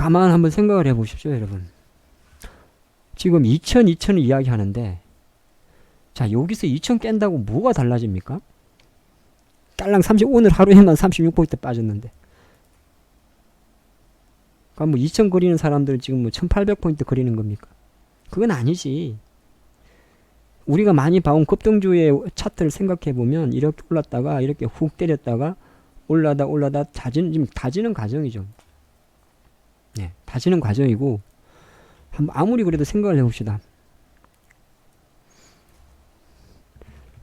가만 한번 생각을 해 보십시오, 여러분. 지금 2000을 이야기하는데, 자, 여기서 2000 깬다고 뭐가 달라집니까? 딸랑 오늘 하루에만 36포인트 빠졌는데. 그럼 뭐 2000 그리는 사람들은 지금 뭐 1800포인트 그리는 겁니까? 그건 아니지. 우리가 많이 봐온 급등주의 차트를 생각해 보면 이렇게 올랐다가 이렇게 훅 때렸다가 올라다 지금 다지는 과정이죠. 네, 다지는 과정이고, 한번 아무리 그래도 생각을 해봅시다.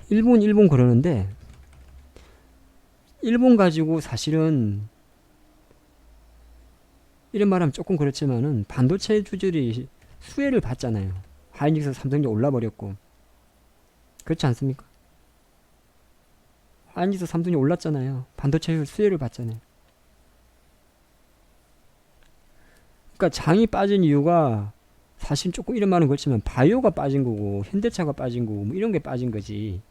일본 그러는데, 일본 가지고 사실은 이런 말하면 조금 그렇지만은 반도체 주들이 수혜를 받잖아요. 하이닉스 삼성이 올라버렸고, 그렇지 않습니까? 하이닉스 삼성이 올랐잖아요. 반도체 수혜를 받잖아요. 그러니까 장이 빠진 이유가 사실 조금 이런 말은 그렇지만 바이오가 빠진 거고 현대차가 빠진 거고 뭐 이런 게 빠진 거지.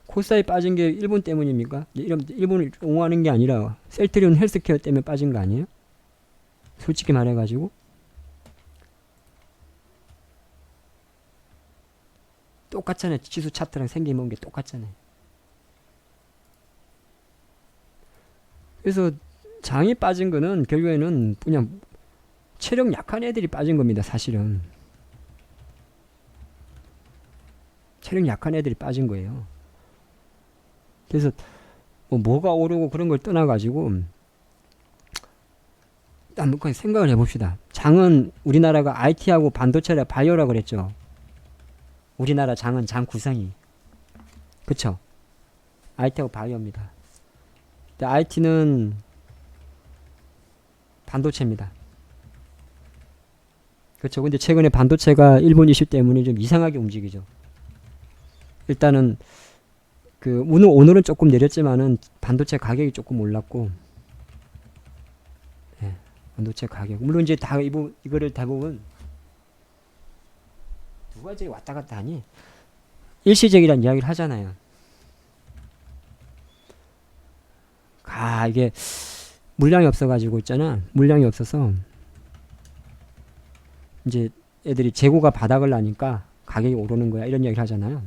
코스닥이 빠진 게 일본 때문입니까? 일본을 옹호하는 게 아니라 셀트리온 헬스케어 때문에 빠진 거 아니에요? 솔직히 말해가지고 똑같잖아요. 지수 차트랑 생기는 게 똑같잖아요. 그래서 장이 빠진 거는 결국에는 그냥 체력 약한 애들이 빠진 겁니다. 사실은 체력 약한 애들이 빠진 거예요. 그래서 뭐가 오르고 그런 걸 떠나가지고 한번 생각을 해봅시다. 장은 우리나라가 IT하고 반도체라 바이오라 그랬죠. 우리나라 장은 장 구성이 그쵸? IT하고 바이오입니다. 근데 IT는 반도체입니다. 그렇죠. 근데 최근에 반도체가 일본 이슈 때문에 좀 이상하게 움직이죠. 일단은 오늘은 조금 내렸지만은 반도체 가격이 조금 올랐고, 예, 반도체 가격. 물론 이제 다 이거를 대부분 누가 저기 왔다 갔다 하니? 일시적이란 이야기를 하잖아요. 이게 물량이 없어가지고 있잖아. 물량이 없어서 이제 애들이 재고가 바닥을 나니까 가격이 오르는 거야. 이런 이야기를 하잖아요.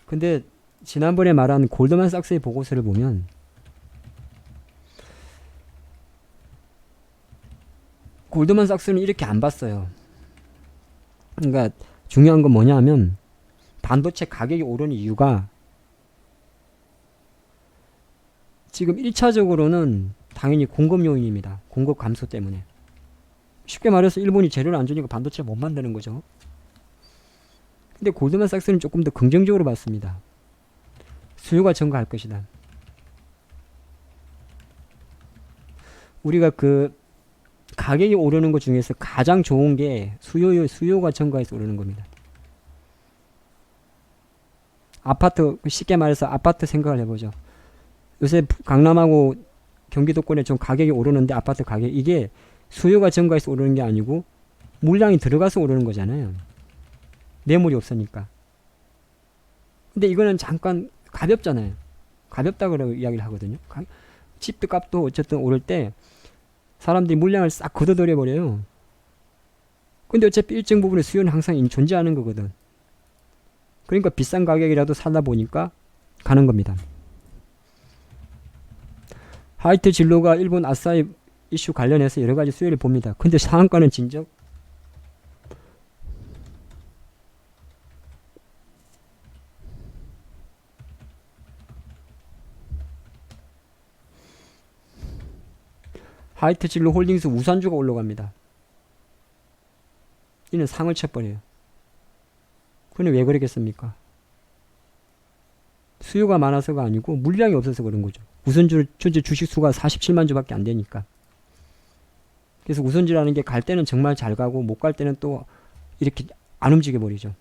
근데 지난번에 말한 골드만삭스의 보고서를 보면 골드만삭스는 이렇게 안 봤어요. 그러니까 중요한 건 뭐냐 하면 반도체 가격이 오르는 이유가 지금 1차적으로는 당연히 공급 요인입니다. 공급 감소 때문에. 쉽게 말해서 일본이 재료를 안 주니까 반도체를 못 만드는 거죠. 근데 골드만삭스는 조금 더 긍정적으로 봤습니다. 수요가 증가할 것이다. 우리가 가격이 오르는 것 중에서 가장 좋은 게 수요가 증가해서 오르는 겁니다. 아파트, 쉽게 말해서 아파트 생각을 해보죠. 요새 강남하고 경기도권에 좀 가격이 오르는데 아파트 가격 이게 수요가 증가해서 오르는 게 아니고 물량이 들어가서 오르는 거잖아요. 매물이 없으니까. 근데 이거는 잠깐 가볍잖아요. 가볍다고 이야기를 하거든요. 집도 값도 어쨌든 오를 때 사람들이 물량을 싹 걷어들여 버려요. 근데 어차피 일정 부분의 수요는 항상 존재하는 거거든. 그러니까 비싼 가격이라도 사다 보니까 가는 겁니다. 하이트 진로가 일본 아사히 이슈 관련해서 여러 가지 수요를 봅니다. 근데 상한가는 진적 하이트 진로 홀딩스 우산주가 올라갑니다. 이는 상을 쳐버려요. 그런데 왜 그러겠습니까? 수요가 많아서가 아니고 물량이 없어서 그런 거죠. 우선주 주식 수가 47만 주밖에 안 되니까. 그래서 우선주라는 게 갈 때는 정말 잘 가고 못 갈 때는 또 이렇게 안 움직여 버리죠.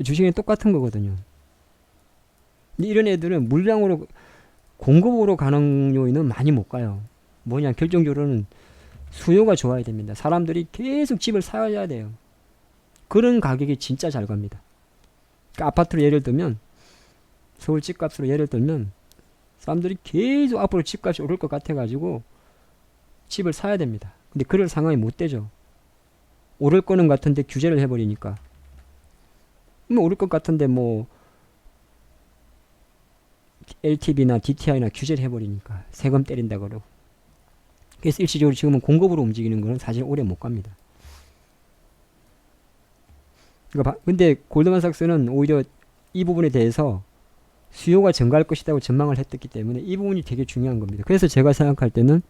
주식은 똑같은 거거든요. 근데 이런 애들은 물량으로 공급으로 가는 요인은 많이 못 가요. 뭐냐, 결정적으로는 수요가 좋아야 됩니다. 사람들이 계속 집을 사야 돼요. 그런 가격이 진짜 잘 갑니다. 그러니까 아파트로 예를 들면 서울 집값으로 예를 들면 사람들이 계속 앞으로 집값이 오를 것 같아가지고 집을 사야 됩니다. 근데 그럴 상황이 못 되죠. 오를 거는 같은데 규제를 해버리니까. 뭐 오를 것 같은데 뭐 LTV나 DTI나 규제를 해버리니까 세금 때린다 그러고. 그래서 일시적으로 지금은 공급으로 움직이는 거는 사실 오래 못 갑니다. 그러니까 근데 골드만삭스는 오히려 이 부분에 대해서 수요가 증가할 것이라고 전망을 했기 때문에 이 부분이 되게 중요한 겁니다. 그래서 제가 생각할 때는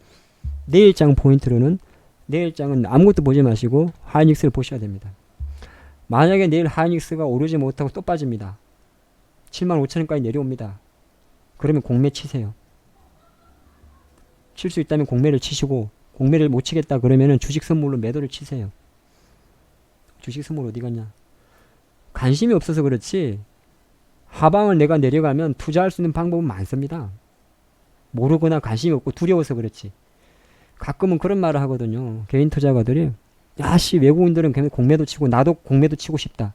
내일장 포인트로는 내일장은 아무것도 보지 마시고 하이닉스를 보셔야 됩니다. 만약에 내일 하이닉스가 오르지 못하고 또 빠집니다. 75,000원까지 내려옵니다. 그러면 공매 치세요. 칠 수 있다면 공매를 치시고, 공매를 못 치겠다 그러면은 주식 선물로 매도를 치세요. 주식 선물 어디 갔냐? 관심이 없어서 그렇지 하방을 내가 내려가면 투자할 수 있는 방법은 많습니다. 모르거나 관심이 없고 두려워서 그렇지. 가끔은 그런 말을 하거든요. 개인 투자가들이 야씨 외국인들은 공매도 치고 나도 공매도 치고 싶다.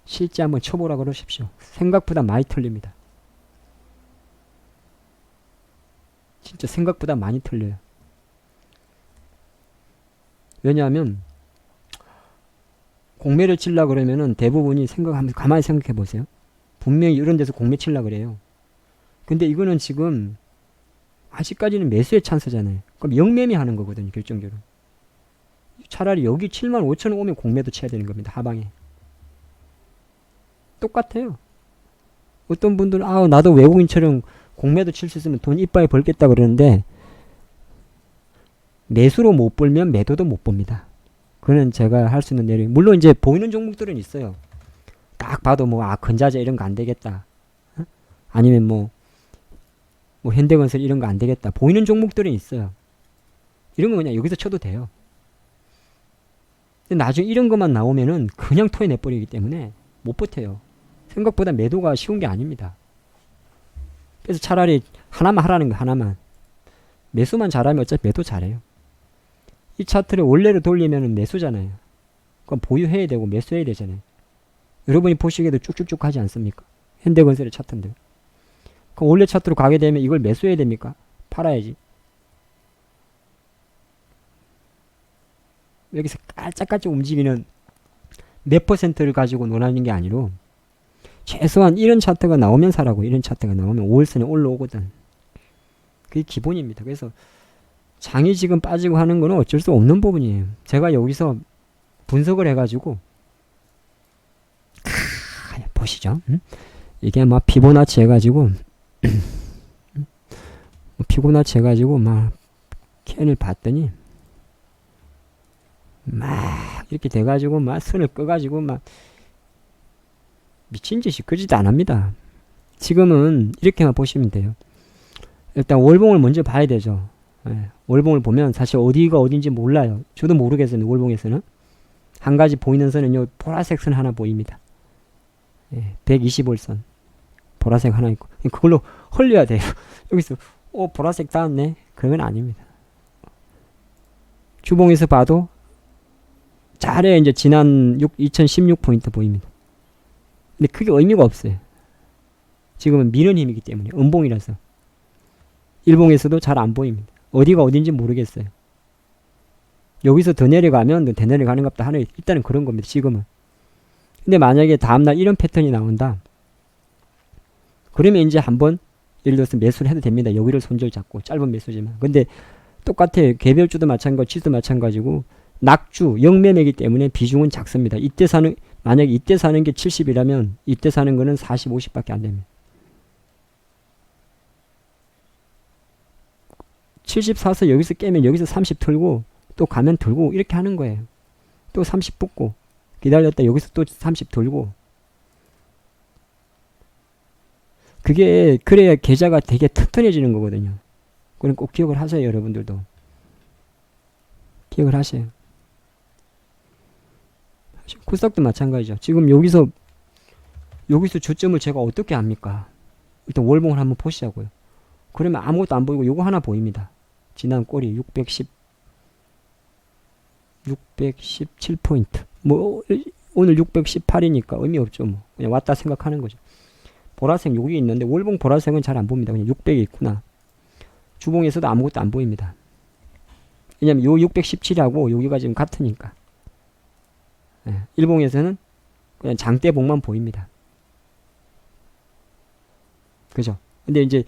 실제 한번 쳐보라 그러십시오. 생각보다 많이 틀립니다. 진짜 생각보다 많이 틀려요. 왜냐하면 공매를 칠라 그러면은 대부분이 생각하면서 가만히 생각해 보세요. 분명히 이런 데서 공매 칠라 그래요. 근데 이거는 지금 아직까지는 매수의 찬스잖아요. 그럼 영매매 하는 거거든요. 결정적으로. 차라리 여기 75,000원 오면 공매도 쳐야 되는 겁니다. 하방에. 똑같아요. 어떤 분들은 나도 외국인처럼 공매도 칠 수 있으면 돈 이빨 벌겠다 그러는데 매수로 못 벌면 매도도 못 봅니다. 그거는 제가 할 수 있는 내용. 물론 이제 보이는 종목들은 있어요. 딱 봐도 건자재 이런 거 안 되겠다. 아니면 뭐 현대건설 이런 거 안 되겠다. 보이는 종목들은 있어요. 이런 거 그냥 여기서 쳐도 돼요. 근데 나중에 이런 것만 나오면은 그냥 토해내버리기 때문에 못 버텨요. 생각보다 매도가 쉬운 게 아닙니다. 그래서 차라리 하나만 하라는 거 하나만. 매수만 잘하면 어차피 매도 잘해요. 이 차트를 원래로 돌리면은 매수잖아요. 그럼 보유해야 되고 매수해야 되잖아요. 여러분이 보시기에도 쭉쭉쭉 하지 않습니까? 현대건설의 차트인데. 그럼 원래 차트로 가게 되면 이걸 매수해야 됩니까? 팔아야지. 여기서 깔짝깔짝 움직이는 몇 퍼센트를 가지고 논하는 게 아니로 최소한 이런 차트가 나오면 사라고. 이런 차트가 나오면 5일선에 올라오거든. 그게 기본입니다. 그래서 장이 지금 빠지고 하는 거는 어쩔 수 없는 부분이에요. 제가 여기서 분석을 해가지고 보시죠. 이게 막 피보나치 해가지고 피보나치 해가지고 막 캔을 봤더니 막 이렇게 돼가지고 막 선을 꺼가지고 막 미친 짓이 그지도 안 합니다. 지금은 이렇게만 보시면 돼요. 일단 월봉을 먼저 봐야 되죠. 월봉을 보면 사실 어디가 어딘지 몰라요. 저도 모르겠어요. 월봉에서는 한 가지 보이는 선은 요 보라색 선 하나 보입니다. 120월 선 보라색 하나 있고 그걸로 헐려야 돼요. 여기서 보라색 닿았네. 그러면 아닙니다. 주봉에서 봐도 잘해 이제 지난 2016 포인트 보입니다. 근데 그게 의미가 없어요. 지금은 미는 힘이기 때문에 음봉이라서 일봉에서도 잘 안 보입니다. 어디가 어딘지 모르겠어요. 여기서 더 내려가면 더 내려가는 것보다 하나 일단은 그런 겁니다. 지금은. 근데 만약에 다음날 이런 패턴이 나온다. 그러면 이제 한번 예를 들어서 매수를 해도 됩니다. 여기를 손절 잡고 짧은 매수지만. 근데 똑같아요. 개별주도 마찬가지고 지수도 마찬가지고 낙주 영매매이기 때문에 비중은 작습니다. 이때 사는 만약에 이때 사는 게 70이라면 이때 사는 거는 40, 50밖에 안 됩니다. 70 사서 여기서 깨면 여기서 30 틀고 또 가면 들고 이렇게 하는 거예요. 또 30 붙고 기다렸다 여기서 또 30 들고 그게 그래야 계좌가 되게 튼튼해지는 거거든요. 그럼 꼭 기억을 하세요. 여러분들도 기억을 하세요. 코스닥도 마찬가지죠. 지금 여기서 저점을 제가 어떻게 합니까? 일단 월봉을 한번 보시자고요. 그러면 아무것도 안 보이고 요거 하나 보입니다. 지난 꼬리 617포인트. 뭐 오늘 618이니까 의미 없죠. 뭐 그냥 왔다 생각하는 거죠. 보라색 여기 있는데 월봉 보라색은 잘 안 보입니다. 그냥 600이 있구나. 주봉에서도 아무것도 안 보입니다. 왜냐면 요 617하고 여기가 지금 같으니까. 예, 일봉에서는 그냥 장대봉만 보입니다. 그죠? 근데 이제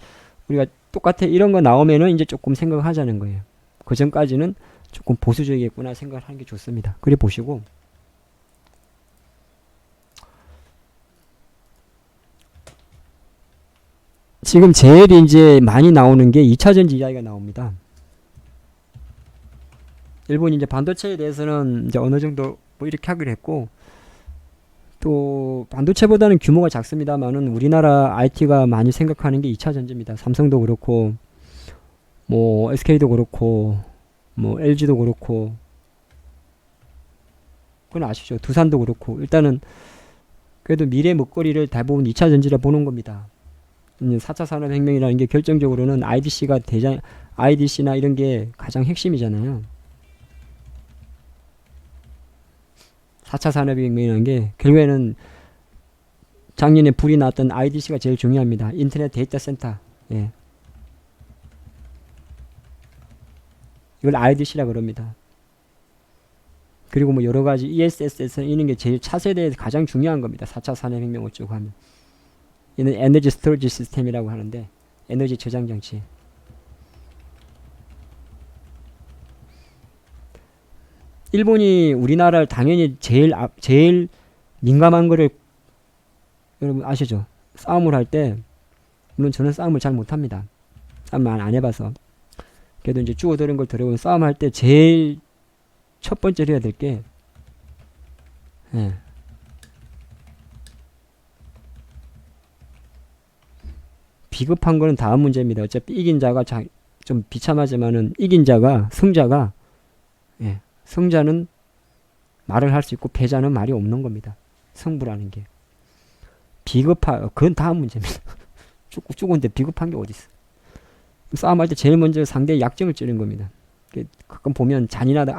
우리가 똑같아 이런 거 나오면은 이제 조금 생각을 하자는 거예요. 그 전까지는 조금 보수적이겠구나 생각을 하는 게 좋습니다. 그래 보시고 지금 제일 이제 많이 나오는 게 2차전지 이야기가 나옵니다. 일본이 이제 반도체에 대해서는 이제 어느 정도 뭐 이렇게 하기로 했고 또 반도체보다는 규모가 작습니다만은 우리나라 IT가 많이 생각하는 게 2차 전지입니다. 삼성도 그렇고 뭐 SK도 그렇고 뭐 LG도 그렇고 그건 아시죠? 두산도 그렇고 일단은 그래도 미래 먹거리를 대부분 2차 전지라 보는 겁니다. 4차 산업혁명이라는 게 결정적으로는 IDC나 이런 게 가장 핵심이잖아요. 4차 산업혁명이라는 게 결국에는 작년에 불이 났던 IDC가 제일 중요합니다. 인터넷 데이터 센터. 예. 이걸 IDC라 그럽니다. 그리고 뭐 여러 가지 ESS에서 이런 게 제일 차세대에서 가장 중요한 겁니다. 4차 산업혁명을 쭉 하면. 얘는 에너지 스토리지 시스템이라고 하는데 에너지 저장 장치. 일본이 우리나라를 당연히 제일 민감한 거를 여러분 아시죠? 싸움을 할 때 물론 저는 싸움을 잘 못합니다. 싸움을 안 해봐서 그래도 이제 주워들은 걸 들어오면 싸움할 때 제일 첫 번째로 해야 될 게 비겁한 거는 다음 문제입니다. 어차피 이긴 자가 좀 비참하지만은 이긴 자가 승자가 승자는 말을 할 수 있고 패자는 말이 없는 겁니다. 승부라는 게. 그건 다음 문제입니다. 죽었는데 비겁한 게 어딨어. 싸움할 때 제일 먼저 상대의 약점을 찌른 겁니다. 가끔 보면 잔인하다.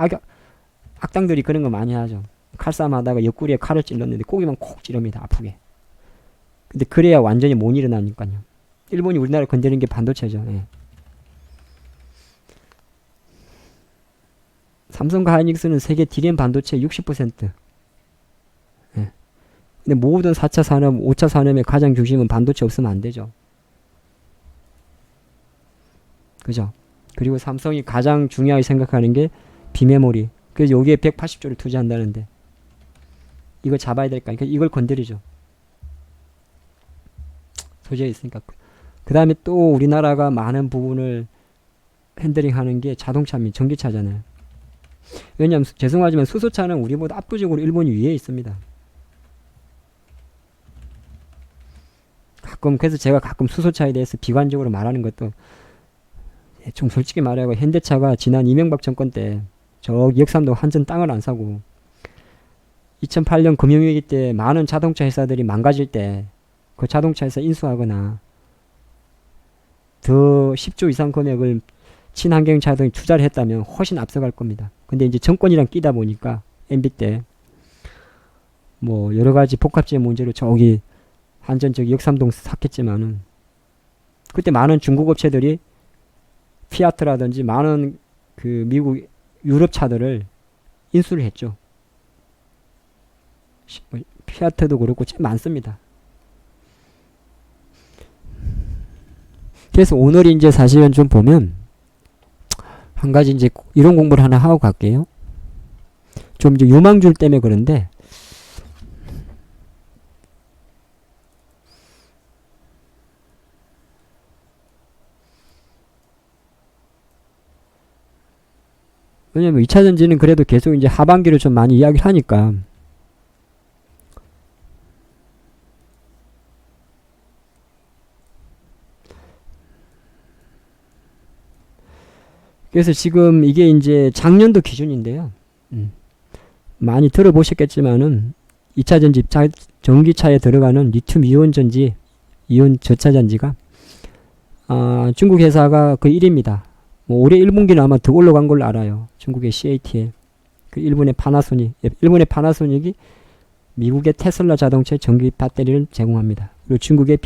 악당들이 그런 거 많이 하죠. 칼싸움 하다가 옆구리에 칼을 찔렀는데 고기만 콕 찌릅니다. 아프게. 근데 그래야 완전히 못 일어나니까요. 일본이 우리나라를 건드리는 게 반도체죠. 삼성과 하이닉스는 세계 D램 반도체 60%. 근데 모든 4차 산업, 5차 산업의 가장 중심은 반도체 없으면 안 되죠. 그죠? 그리고 삼성이 가장 중요하게 생각하는 게 비메모리. 그래서 여기에 180조를 투자한다는데 이거 잡아야 될까? 그러니까 이걸 건드리죠. 소재에 있으니까. 그 다음에 또 우리나라가 많은 부분을 핸들링하는 게 자동차 및 전기차잖아요. 왜냐하면 죄송하지만 수소차는 우리보다 압도적으로 일본이 위에 있습니다. 그래서 제가 가끔 수소차에 대해서 비관적으로 말하는 것도 좀 솔직히 말하고 현대차가 지난 이명박 정권 때 저기 역삼도 한전 땅을 안 사고 2008년 금융위기 때 많은 자동차 회사들이 망가질 때 그 자동차 회사 인수하거나 더 10조 이상 금액을 친환경 자동에 투자를 했다면 훨씬 앞서갈 겁니다. 근데 이제 정권이랑 끼다 보니까 MB 때 뭐 여러 가지 복합적인 문제로 저기 한전 저기 역삼동 샀겠지만은 그때 많은 중국 업체들이 피아트라든지 많은 그 미국 유럽 차들을 인수를 했죠. 피아트도 그렇고 참 많습니다. 그래서 오늘 이제 사실은 좀 보면 한 가지 이제 이런 공부를 하나 하고 갈게요. 좀 이제 유망줄 때문에 그런데 왜냐면 2차 전지는 그래도 계속 이제 하반기를 좀 많이 이야기를 하니까 그래서 지금 이게 이제 작년도 기준인데요. 많이 들어보셨겠지만은 2차 전지 전기차에 들어가는 리튬 이온 전지, 이온 저차전지가 중국 회사가 그 1위입니다. 뭐 올해 1분기는 아마 더 올라간 걸로 알아요. 중국의 CATL, 그 일본의 파나소닉이 미국의 테슬라 자동차의 전기 배터리를 제공합니다. 그리고 중국의